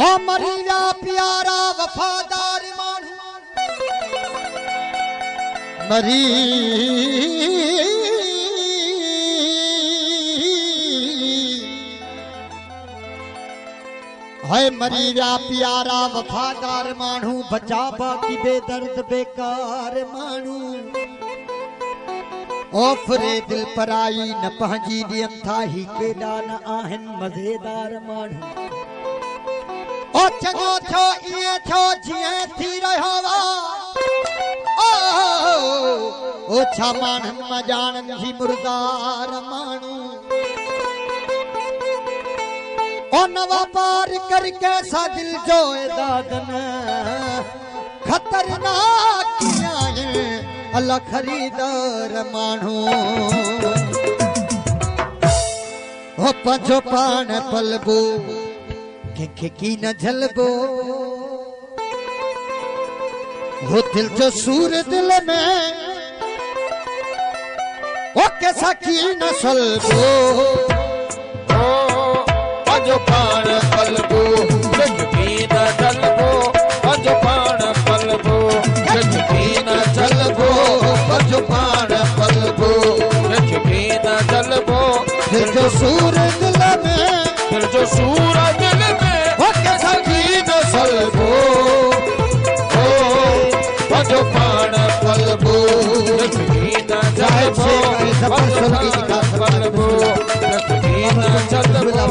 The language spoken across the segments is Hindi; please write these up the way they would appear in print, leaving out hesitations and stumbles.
ओ मरीजा प्यारा वफादार मानू मरी है मरीजा प्यारा वफादार मानू बचा बाकी बेदर्द बेकार मानू ओफरे दिल पराई न पंहिंजी ॾियनि था ही केॾा न आहिनि मज़ेदार मानू ओ चङो थियो इएं थियो जीअं थी रहियो ओ छा माण्हुनि मां ॼाणनि जी मुर्दार माण्हू ओ नवा पार करके सा दिल जो दादन खतरनाक आहिनि अल्लाह खरीदार माण्हू हो पंहिंजो पाण पलबो कंहिंखे की न झलबो हो दिल जो सूर दिल में ओ कैसा की न सलबो पंहिंजो पाण पलबो कंहिंखे न झलबो पंहिंजो पाण पलबो कंहिंखे न झलबो पंहिंजो पाण पलबो कंहिंखे न झलबो दिल जो सूर दिल में दिल जो सूर दिल में ओ कैसा की न सलबो पंहिंजो पाण पलबो कंहिंखे न झलबो पंहिंजो पाण पलबो कंहिंखे न झलबो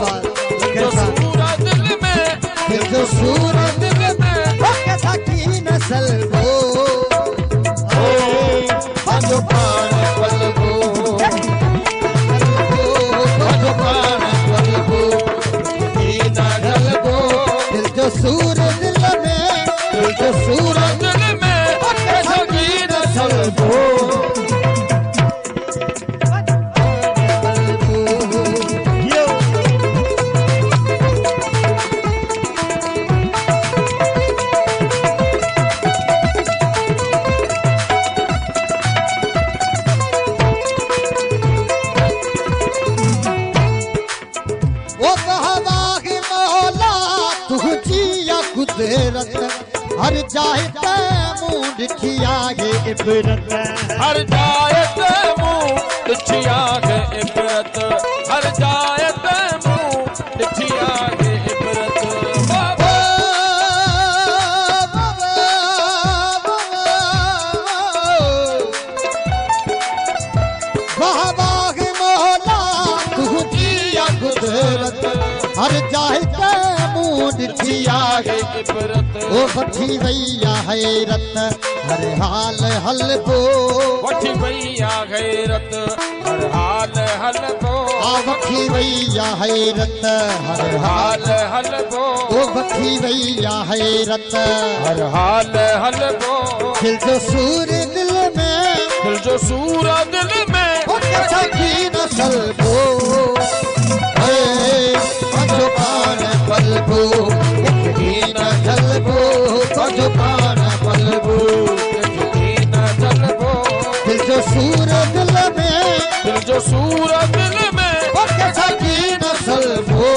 दिल जो सूर दिल में ओ कैसा की न सलबो पंहिंजो पाण पलबो पंहिंजो पाण पलबो कंहिंखे न झलबो दिल जो सूर दिल में दिल जो सूर दिल में कैसा की न सलबो कुदरत हर जाए मुंह दिखिया गे इबरत हर जाए मुंह दिखिया गे इबरत हर जाए मुंह दिखिया गे इबरत बाग मौला तू जिया कुदरत हर जाए दिखिया गे इबरत ओ वठी वैया हैरत हर हाल हलबो वठी वैया गैरत हर हाल हलबो आ वठी वैया हैरत हर हाल हलबो ओ वठी वैया हैरत हर हाल हलबो दिल जो सूर दिल में दिल जो सूर दिल में ओ कैसा की न सलबो पंहिंजो पाण पलबो कंहिंखे न झलबो पंहिंजो पाण पलबो कंहिंखे न झलबो दिल जो सूर दिल में दिल जो सूर दिल में ओ कैसा की न सलबो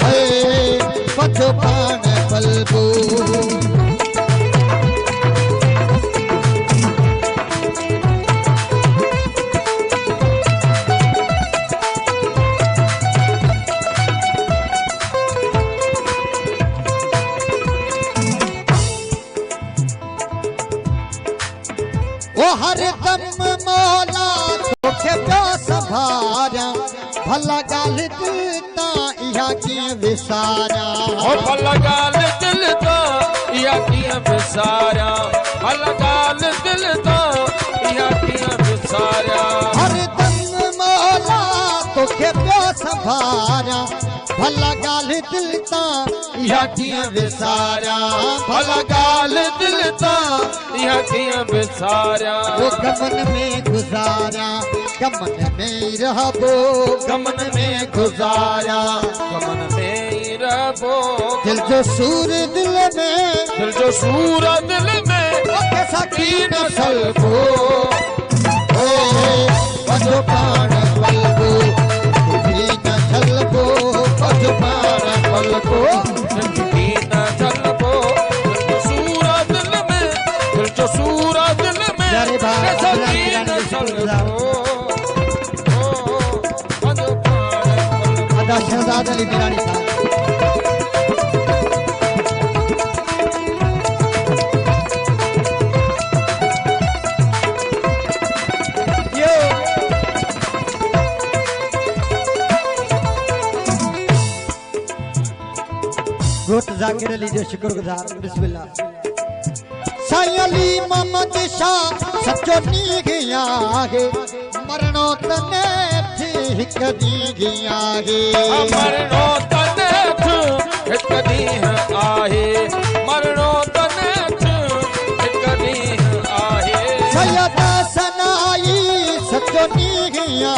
पंहिंजो पाण पलबो ओ हर दम मौला तोखे पियो संभारिया भला ॻाल्हि दिल तां इहा कीअं विसारिया ओ भला ॻाल्हि दिल तां इहा कीअं विसारिया भला ॻाल्हि दिल तां इहा कीअं विसारिया हर दम मौला तोखे पियो संभारिया भला ॻाल्हि दिल तां इहा कीअं विसारिया भला ॻाल्हि दिल तां इहा कीअं विसारिया वो गमन में गुजारा गमन में ही रहबो गमन में गुजारा गमन में ही रहबो दिल जो सूर दिल में दिल जो सूर दिल में कैसा की न सलबो पंहिंजो पाण पलबो कंहिंखे न झलबो पंहिंजो पाण पलबो रखी न जलबो दिल जो सूरा दिल में दिल जो सूरा दिल में प्यारे भाई रखी न जलबो अदा शहजाद अली मीरानी साहब गोट जाकिर अली जो शुक्रगुजार बिस्मिल्लाह साईं अली मोहम्मद शाह सचो नी गया है मरणो तने थी हिक दी गया है मरणो तने थी हिक दी आहे मरणो तने थी हिक दी आहे सैयद सनाई सचो नी गया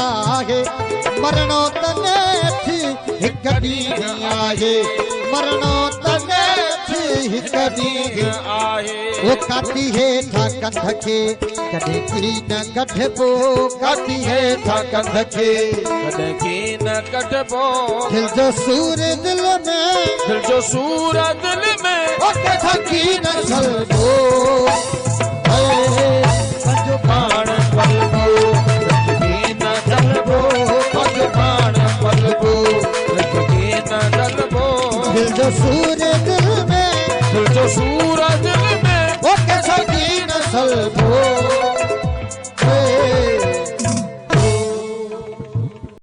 है मरणो तने थी हिक दी गया है मरणो तने थी हिक दी आहे वो काती है था कंध के कदे की न कढबो काती है था कंध के कदे की न कढबो दिल जो सूर दिल में दिल जो सूरा दिल में ओ कथा की न सलबो पंजो पाण पलबो की न जलबो पंजो पाण पलबो की न जलबो दिल जो सूर दिल में दिल जो सूर